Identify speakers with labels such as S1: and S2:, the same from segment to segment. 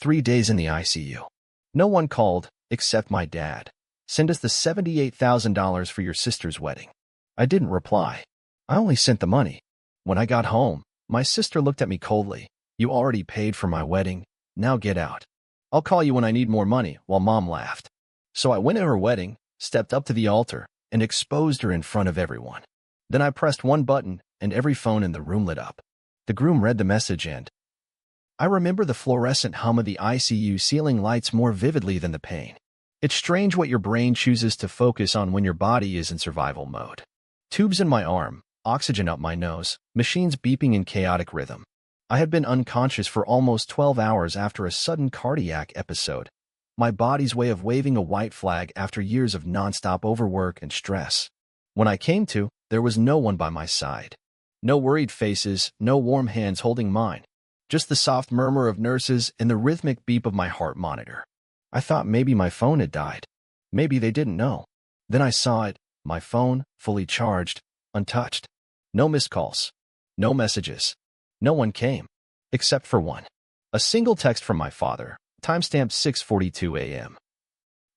S1: 3 days in the ICU. No one called, except my dad. Send us the $78,000 for your sister's wedding. I didn't reply. I only sent the money. When I got home, my sister looked at me coldly. You already paid for my wedding. Now get out. I'll call you when I need more money, while Mom laughed. So I went to her wedding, stepped up to the altar, and exposed her in front of everyone. Then I pressed one button, and every phone in the room lit up. The groom read the message and I remember the fluorescent hum of the ICU ceiling lights more vividly than the pain. It's strange what your brain chooses to focus on when your body is in survival mode. Tubes in my arm, oxygen up my nose, machines beeping in chaotic rhythm. I had been unconscious for almost 12 hours after a sudden cardiac episode, my body's way of waving a white flag after years of nonstop overwork and stress. When I came to, there was no one by my side. No worried faces, no warm hands holding mine. Just the soft murmur of nurses and the rhythmic beep of my heart monitor. I thought maybe my phone had died. Maybe they didn't know. Then I saw it, my phone, fully charged, untouched. No missed calls. No messages. No one came. Except for one. A single text from my father, timestamped 6:42 a.m.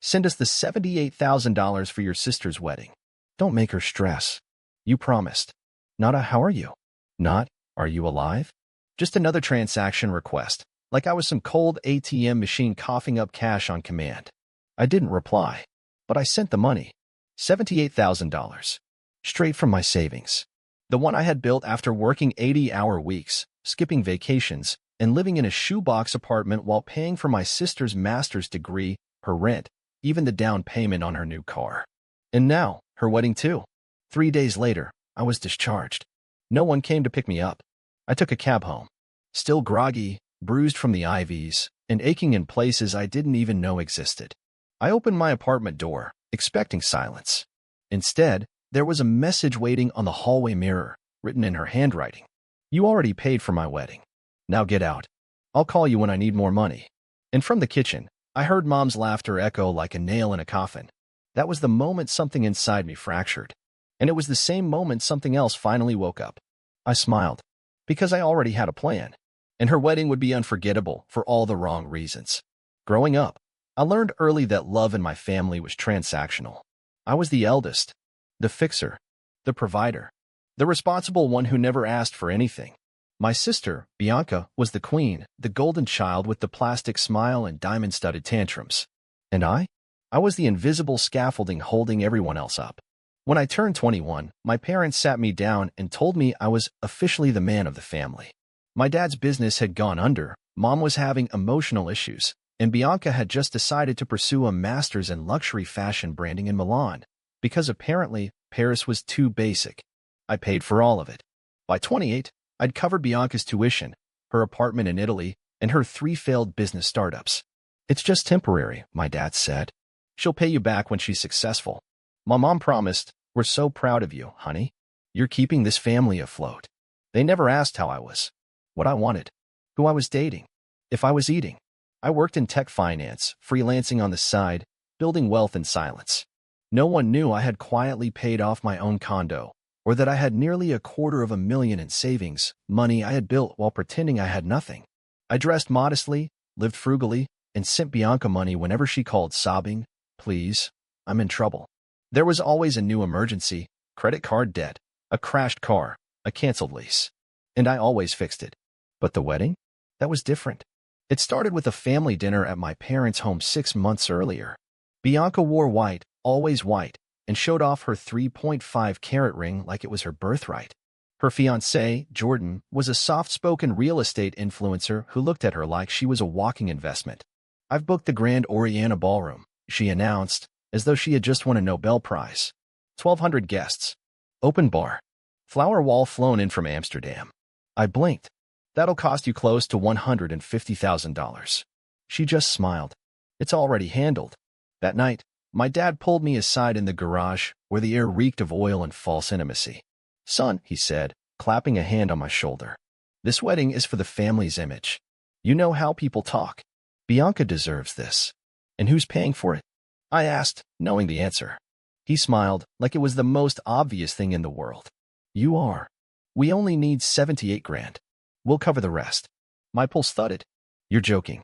S1: Send us the $78,000 for your sister's wedding. Don't make her stress. You promised. Not a how are you? Not, are you alive? Just another transaction request, like I was some cold ATM machine coughing up cash on command. I didn't reply, but I sent the money. $78,000. Straight from my savings. The one I had built after working 80-hour weeks, skipping vacations, and living in a shoebox apartment while paying for my sister's master's degree, her rent, even the down payment on her new car. And now, her wedding too. 3 days later, I was discharged. No one came to pick me up. I took a cab home, still groggy, bruised from the IVs, and aching in places I didn't even know existed. I opened my apartment door, expecting silence. Instead, there was a message waiting on the hallway mirror, written in her handwriting. You already paid for my wedding. Now get out. I'll call you when I need more money. And from the kitchen, I heard Mom's laughter echo like a nail in a coffin. That was the moment something inside me fractured. And it was the same moment something else finally woke up. I smiled. Because I already had a plan, and her wedding would be unforgettable for all the wrong reasons. Growing up, I learned early that love in my family was transactional. I was the eldest, the fixer, the provider, the responsible one who never asked for anything. My sister, Bianca, was the queen, the golden child with the plastic smile and diamond-studded tantrums. And I was the invisible scaffolding holding everyone else up. When I turned 21, my parents sat me down and told me I was officially the man of the family. My dad's business had gone under, Mom was having emotional issues, and Bianca had just decided to pursue a master's in luxury fashion branding in Milan, because apparently Paris was too basic. I paid for all of it. By 28, I'd covered Bianca's tuition, her apartment in Italy, and her 3 failed business startups. It's just temporary, my dad said. She'll pay you back when she's successful. My mom promised, we're so proud of you, honey. You're keeping this family afloat. They never asked how I was, what I wanted, who I was dating, if I was eating. I worked in tech finance, freelancing on the side, building wealth in silence. No one knew I had quietly paid off my own condo, or that I had nearly $250,000 in savings, money I had built while pretending I had nothing. I dressed modestly, lived frugally, and sent Bianca money whenever she called sobbing, please, I'm in trouble. There was always a new emergency, credit card debt, a crashed car, a canceled lease. And I always fixed it. But the wedding? That was different. It started with a family dinner at my parents' home 6 months earlier. Bianca wore white, always white, and showed off her 3.5-carat ring like it was her birthright. Her fiancé, Jordan, was a soft-spoken real estate influencer who looked at her like she was a walking investment. I've booked the Grand Oriana Ballroom, she announced, as though she had just won a Nobel Prize. 1,200 guests. Open bar. Flower wall flown in from Amsterdam. I blinked. That'll cost you close to $150,000. She just smiled. It's already handled. That night, my dad pulled me aside in the garage, where the air reeked of oil and false intimacy. Son, he said, clapping a hand on my shoulder. This wedding is for the family's image. You know how people talk. Bianca deserves this. And who's paying for it? I asked, knowing the answer. He smiled, like it was the most obvious thing in the world. You are. We only need $78,000. We'll cover the rest. My pulse thudded. You're joking.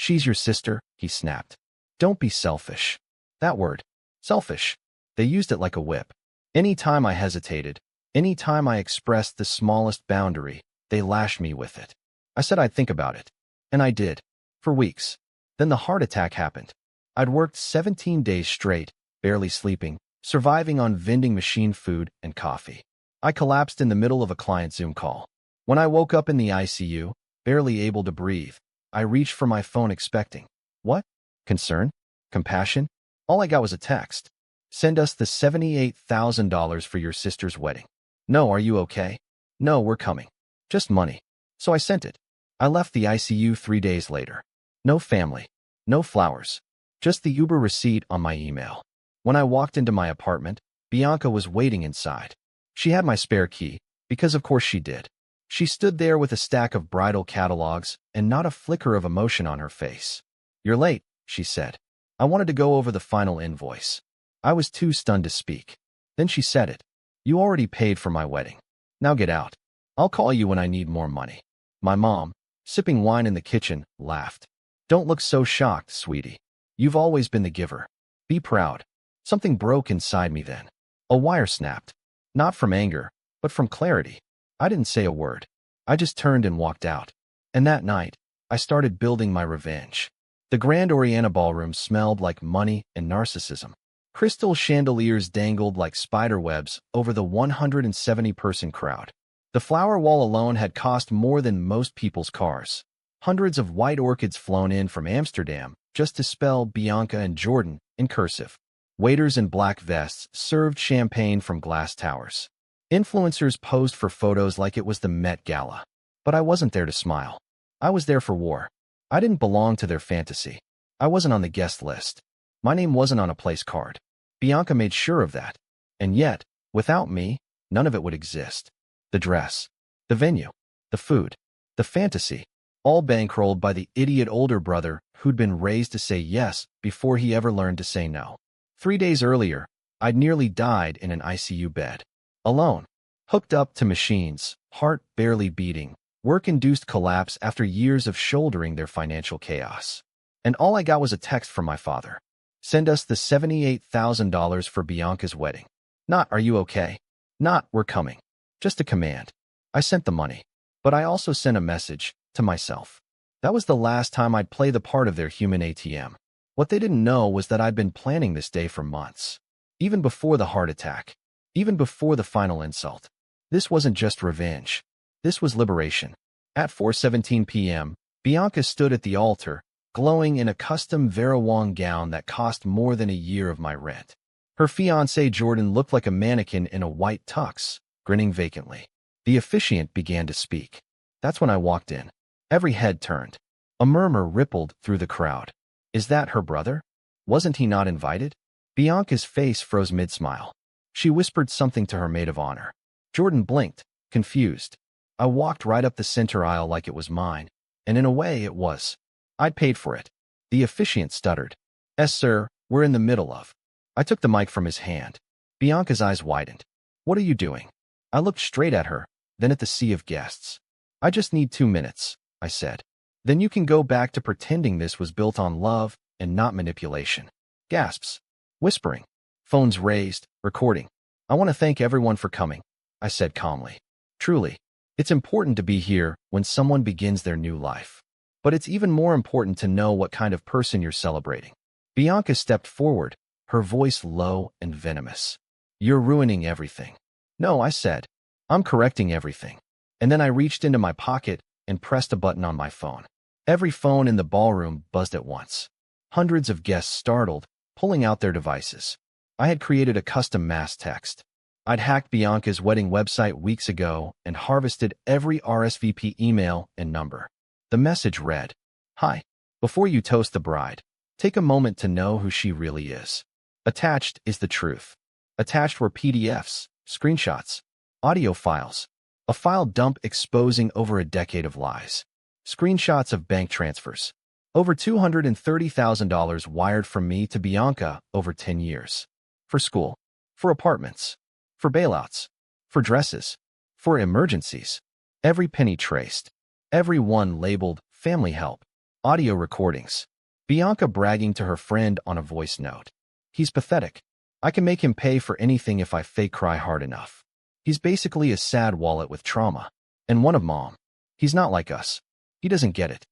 S1: She's your sister, he snapped. Don't be selfish. That word, selfish. They used it like a whip. Any time I hesitated, any time I expressed the smallest boundary, they lashed me with it. I said I'd think about it. And I did. For weeks. Then the heart attack happened. I'd worked 17 days straight, barely sleeping, surviving on vending machine food and coffee. I collapsed in the middle of a client Zoom call. When I woke up in the ICU, barely able to breathe, I reached for my phone expecting. What? Concern? Compassion? All I got was a text. Send us the $78,000 for your sister's wedding. No, are you okay? No, we're coming. Just money. So I sent it. I left the ICU 3 days later. No family. No flowers. Just the Uber receipt on my email. When I walked into my apartment, Bianca was waiting inside. She had my spare key, because of course she did. She stood there with a stack of bridal catalogs and not a flicker of emotion on her face. You're late, she said. I wanted to go over the final invoice. I was too stunned to speak. Then she said it. You already paid for my wedding. Now get out. I'll call you when I need more money. My mom, sipping wine in the kitchen, laughed. Don't look so shocked, sweetie. You've always been the giver. Be proud. Something broke inside me then. A wire snapped. Not from anger, but from clarity. I didn't say a word. I just turned and walked out. And that night, I started building my revenge. The Grand Oriental Ballroom smelled like money and narcissism. Crystal chandeliers dangled like spider webs over the 170-person crowd. The flower wall alone had cost more than most people's cars. Hundreds of white orchids flown in from Amsterdam just to spell Bianca and Jordan in cursive. Waiters in black vests served champagne from glass towers. Influencers posed for photos like it was the Met Gala. But I wasn't there to smile. I was there for war. I didn't belong to their fantasy. I wasn't on the guest list. My name wasn't on a place card. Bianca made sure of that. And yet, without me, none of it would exist. The dress, the venue, the food, the fantasy, all bankrolled by the idiot older brother who'd been raised to say yes before he ever learned to say no. 3 days earlier, I'd nearly died in an ICU bed. Alone, hooked up to machines, heart barely beating, work-induced collapse after years of shouldering their financial chaos. And all I got was a text from my father. Send us the $78,000 for Bianca's wedding. Not, are you okay? Not, we're coming. Just a command. I sent the money. But I also sent a message to myself. That was the last time I'd play the part of their human ATM. What they didn't know was that I'd been planning this day for months. Even before the heart attack. Even before the final insult. This wasn't just revenge. This was liberation. At 4:17 p.m., Bianca stood at the altar, glowing in a custom Vera Wang gown that cost more than a year of my rent. Her fiancé Jordan looked like a mannequin in a white tux, grinning vacantly. The officiant began to speak. That's when I walked in. Every head turned. A murmur rippled through the crowd. Is that her brother? Wasn't he not invited? Bianca's face froze mid-smile. She whispered something to her maid of honor. Jordan blinked, confused. I walked right up the center aisle like it was mine, and in a way it was. I'd paid for it. The officiant stuttered. Yes, sir, we're in the middle of. I took the mic from his hand. Bianca's eyes widened. What are you doing? I looked straight at her, then at the sea of guests. I just need 2 minutes, I said. Then you can go back to pretending this was built on love and not manipulation. Gasps. Whispering. Phones raised, recording. I want to thank everyone for coming, I said calmly. Truly, it's important to be here when someone begins their new life. But it's even more important to know what kind of person you're celebrating. Bianca stepped forward, her voice low and venomous. You're ruining everything. No, I said. I'm correcting everything. And then I reached into my pocket and pressed a button on my phone. Every phone in the ballroom buzzed at once. Hundreds of guests startled, pulling out their devices. I had created a custom mass text. I'd hacked Bianca's wedding website weeks ago and harvested every RSVP email and number. The message read, Hi. Before you toast the bride, take a moment to know who she really is. Attached is the truth. Attached were PDFs, screenshots, audio files, a file dump exposing over a decade of lies, screenshots of bank transfers, over $230,000 wired from me to Bianca over 10 years. For school, for apartments, for bailouts, for dresses, for emergencies. Every penny traced, every one labeled family help. Audio recordings. Bianca bragging to her friend on a voice note. He's pathetic. I can make him pay for anything if I fake cry hard enough. He's basically a sad wallet with trauma. And one of mom. He's not like us. He doesn't get it.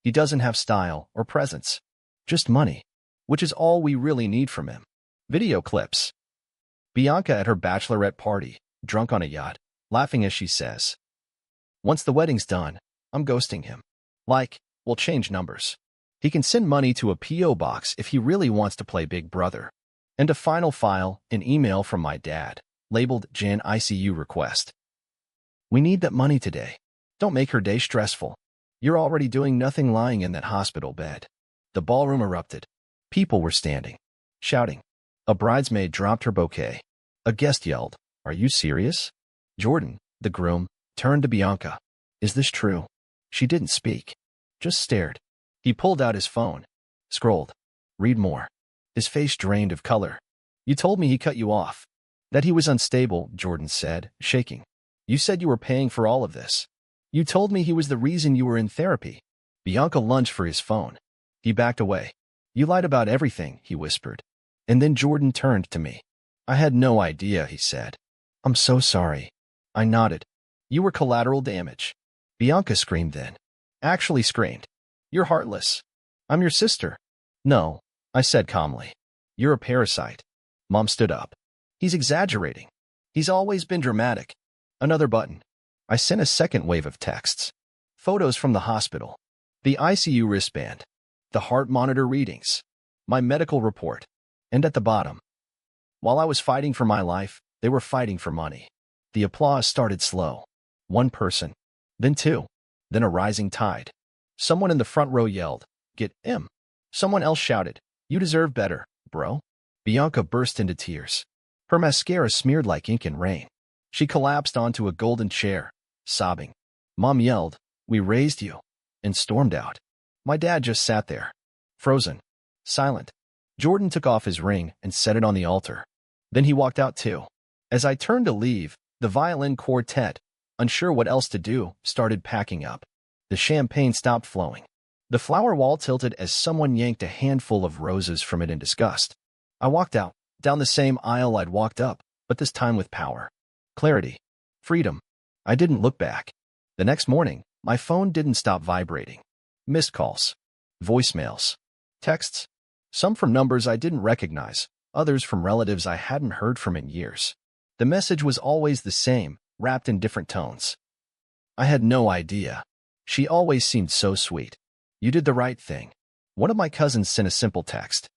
S1: He doesn't have style or presence. Just money. Which is all we really need from him. Video clips. Bianca at her bachelorette party, drunk on a yacht, laughing as she says, "Once the wedding's done, I'm ghosting him. Like, we'll change numbers. He can send money to a P.O. box if he really wants to play Big Brother." And a final file, an email from my dad, labeled Jan ICU request. "We need that money today. Don't make her day stressful. You're already doing nothing lying in that hospital bed." The ballroom erupted. People were standing, shouting. A bridesmaid dropped her bouquet. A guest yelled, "Are you serious?" Jordan, the groom, turned to Bianca. "Is this true?" She didn't speak, just stared. He pulled out his phone, scrolled. "Read more." His face drained of color. "You told me he cut you off. That he was unstable," Jordan said, shaking. "You said you were paying for all of this. You told me he was the reason you were in therapy." Bianca lunged for his phone. He backed away. "You lied about everything," he whispered. And then Jordan turned to me. "I had no idea," he said. "I'm so sorry." I nodded. "You were collateral damage." Bianca screamed then. Actually screamed. "You're heartless. I'm your sister." "No," I said calmly. "You're a parasite." Mom stood up. "He's exaggerating. He's always been dramatic." Another button. I sent a second wave of texts. Photos from the hospital. The ICU wristband. The heart monitor readings. My medical report. And at the bottom, "While I was fighting for my life, they were fighting for money." The applause started slow. One person. Then two. Then a rising tide. Someone in the front row yelled, "Get him." Someone else shouted, "You deserve better, bro." Bianca burst into tears. Her mascara smeared like ink in rain. She collapsed onto a golden chair, sobbing. Mom yelled, "We raised you," and stormed out. My dad just sat there, frozen, silent. Jordan took off his ring and set it on the altar. Then he walked out too. As I turned to leave, the violin quartet, unsure what else to do, started packing up. The champagne stopped flowing. The flower wall tilted as someone yanked a handful of roses from it in disgust. I walked out, down the same aisle I'd walked up, but this time with power. Clarity. Freedom. I didn't look back. The next morning, my phone didn't stop vibrating. Missed calls. Voicemails. Texts. Some from numbers I didn't recognize, others from relatives I hadn't heard from in years. The message was always the same, wrapped in different tones. I had no idea. She always seemed so sweet. "You did the right thing." One of my cousins sent a simple text.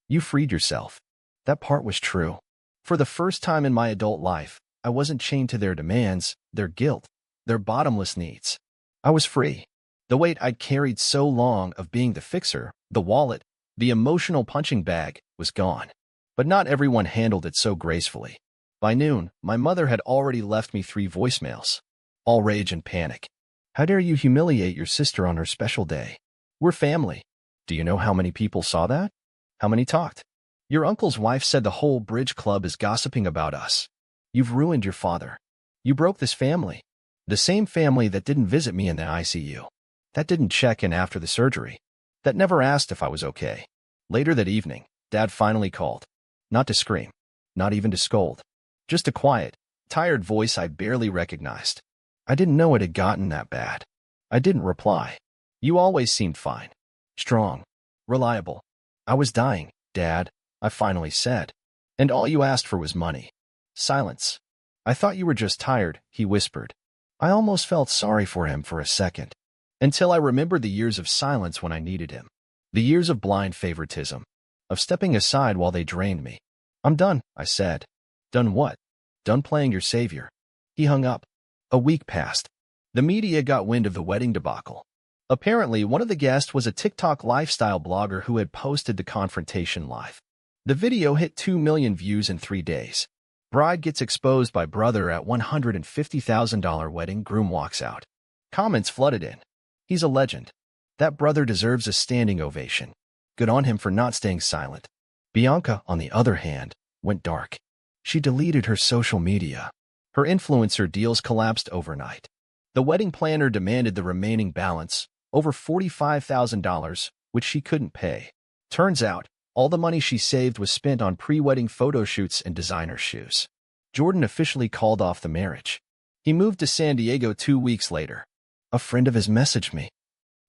S1: "You freed yourself." That part was true. For the first time in my adult life, I wasn't chained to their demands, their guilt, their bottomless needs. I was free. The weight I'd carried so long of being the fixer, the wallet, the emotional punching bag, was gone. But not everyone handled it so gracefully. By noon, my mother had already left me 3 voicemails. All rage and panic. "How dare you humiliate your sister on her special day? We're family. Do you know how many people saw that? How many talked? Your uncle's wife said the whole bridge club is gossiping about us. You've ruined your father. You broke this family. The same family that didn't visit me in the ICU. That didn't check in after the surgery. That never asked if I was okay." Later that evening, Dad finally called. Not to scream. Not even to scold. Just a quiet, tired voice I barely recognized. I didn't know it had gotten that bad. I didn't reply. "You always seemed fine. Strong. Reliable." "I was dying, Dad," I finally said. "And all you asked for was money." Silence. "I thought you were just tired," he whispered. I almost felt sorry for him for a second. Until I remembered the years of silence when I needed him. The years of blind favoritism. Of stepping aside while they drained me. "I'm done," I said. "Done what?" "Done playing your savior." He hung up. A week passed. The media got wind of the wedding debacle. Apparently, one of the guests was a TikTok lifestyle blogger who had posted the confrontation live. The video hit 2 million views in 3 days. Bride gets exposed by brother at $150,000 wedding, groom walks out. Comments flooded in. "He's a legend. That brother deserves a standing ovation. Good on him for not staying silent." Bianca, on the other hand, went dark. She deleted her social media. Her influencer deals collapsed overnight. The wedding planner demanded the remaining balance, over $45,000, which she couldn't pay. Turns out, all the money she saved was spent on pre-wedding photo shoots and designer shoes. Jordan officially called off the marriage. He moved to San Diego 2 weeks later. A friend of his messaged me.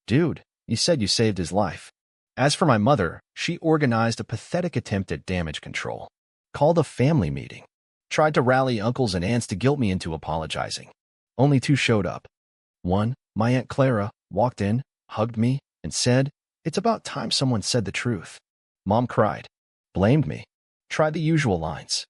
S1: "Dude, you said you saved his life." As for my mother, she organized a pathetic attempt at damage control. Called a family meeting. Tried to rally uncles and aunts to guilt me into apologizing. Only 2 showed up. One, my Aunt Clara, walked in, hugged me, and said, "It's about time someone said the truth." Mom cried, blamed me, tried the usual lines.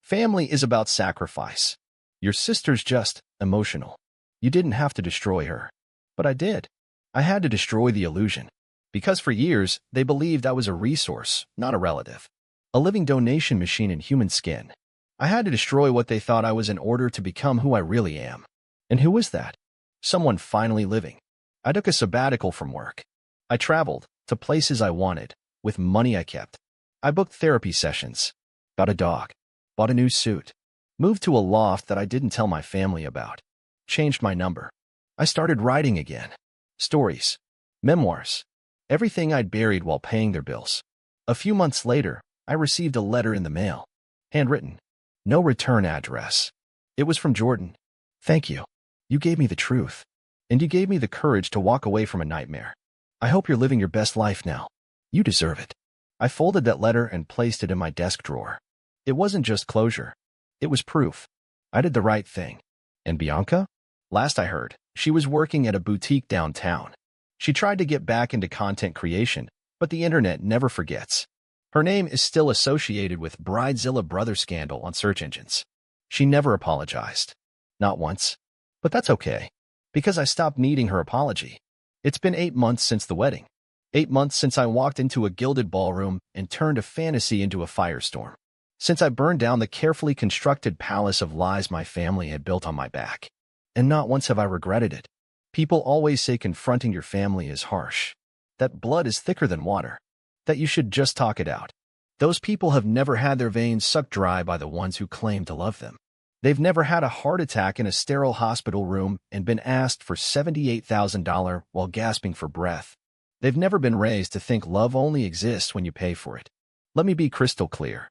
S1: Family is about sacrifice. Your sister's just emotional. You didn't have to destroy her. But I did. I had to destroy the illusion. Because for years, they believed I was a resource, not a relative. A living donation machine in human skin. I had to destroy what they thought I was in order to become who I really am. And who was that? Someone finally living. I took a sabbatical from work. I traveled to places I wanted, with money I kept. I booked therapy sessions, got a dog, bought a new suit, moved to a loft that I didn't tell my family about, changed my number. I started writing again. Stories, memoirs, everything I'd buried while paying their bills. A few months later, I received a letter in the mail. Handwritten. No return address. It was from Jordan. "Thank you. You gave me the truth. And you gave me the courage to walk away from a nightmare. I hope you're living your best life now. You deserve it." I folded that letter and placed it in my desk drawer. It wasn't just closure. It was proof. I did the right thing. And Bianca? Last I heard, she was working at a boutique downtown. She tried to get back into content creation, but the internet never forgets. Her name is still associated with Bridezilla brother scandal on search engines. She never apologized. Not once. But that's okay. Because I stopped needing her apology. It's been 8 months since the wedding. 8 months since I walked into a gilded ballroom and turned a fantasy into a firestorm. Since I burned down the carefully constructed palace of lies my family had built on my back. And not once have I regretted it. People always say confronting your family is harsh. That blood is thicker than water. That you should just talk it out. Those people have never had their veins sucked dry by the ones who claim to love them. They've never had a heart attack in a sterile hospital room and been asked for $78,000 while gasping for breath. They've never been raised to think love only exists when you pay for it. Let me be crystal clear.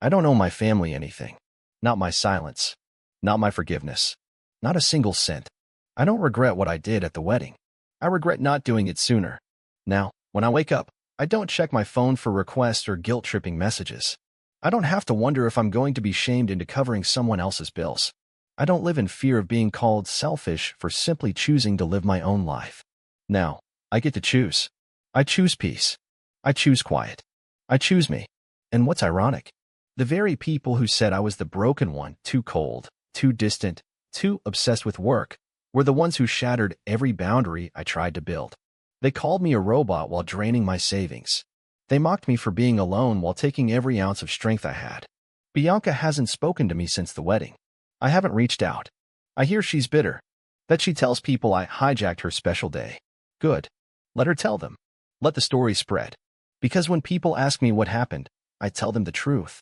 S1: I don't owe my family anything. Not my silence. Not my forgiveness. Not a single cent. I don't regret what I did at the wedding. I regret not doing it sooner. Now, when I wake up, I don't check my phone for requests or guilt-tripping messages. I don't have to wonder if I'm going to be shamed into covering someone else's bills. I don't live in fear of being called selfish for simply choosing to live my own life. Now, I get to choose. I choose peace. I choose quiet. I choose me. And what's ironic? The very people who said I was the broken one, too cold, too distant, too obsessed with work, were the ones who shattered every boundary I tried to build. They called me a robot while draining my savings. They mocked me for being alone while taking every ounce of strength I had. Bianca hasn't spoken to me since the wedding. I haven't reached out. I hear she's bitter. That she tells people I hijacked her special day. Good. Let her tell them. Let the story spread. Because when people ask me what happened, I tell them the truth.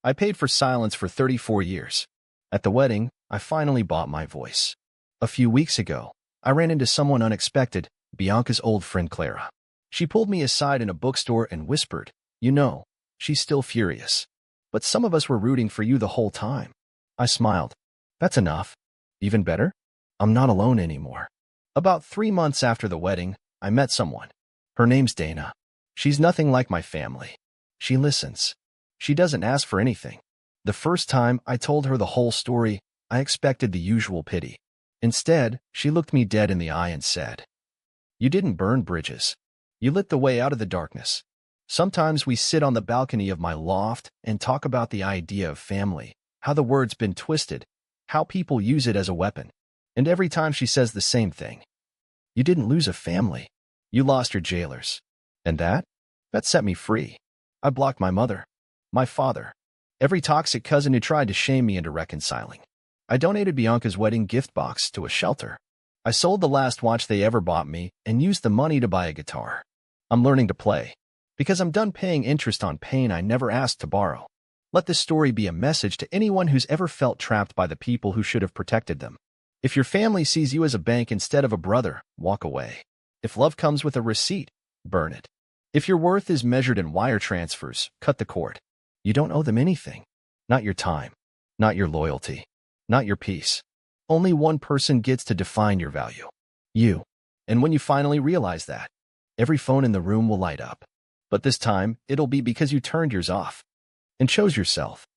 S1: I paid for silence for 34 years. At the wedding, I finally bought my voice. A few weeks ago, I ran into someone unexpected, Bianca's old friend Clara. She pulled me aside in a bookstore and whispered, "You know, she's still furious. But some of us were rooting for you the whole time." I smiled. That's enough. Even better? I'm not alone anymore. About 3 months after the wedding, I met someone. Her name's Dana. She's nothing like my family. She listens. She doesn't ask for anything. The first time I told her the whole story, I expected the usual pity. Instead, she looked me dead in the eye and said, "You didn't burn bridges. You lit the way out of the darkness." Sometimes we sit on the balcony of my loft and talk about the idea of family, how the word's been twisted, how people use it as a weapon. And every time she says the same thing. You didn't lose a family. You lost your jailers. And that set me free. I blocked my mother, my father, every toxic cousin who tried to shame me into reconciling. I donated Bianca's wedding gift box to a shelter. I sold the last watch they ever bought me and used the money to buy a guitar. I'm learning to play. Because I'm done paying interest on pain I never asked to borrow. Let this story be a message to anyone who's ever felt trapped by the people who should have protected them. If your family sees you as a bank instead of a brother, walk away. If love comes with a receipt, burn it. If your worth is measured in wire transfers, cut the cord. You don't owe them anything. Not your time. Not your loyalty. Not your peace. Only one person gets to define your value. You. And when you finally realize that, every phone in the room will light up. But this time, it'll be because you turned yours off and chose yourself.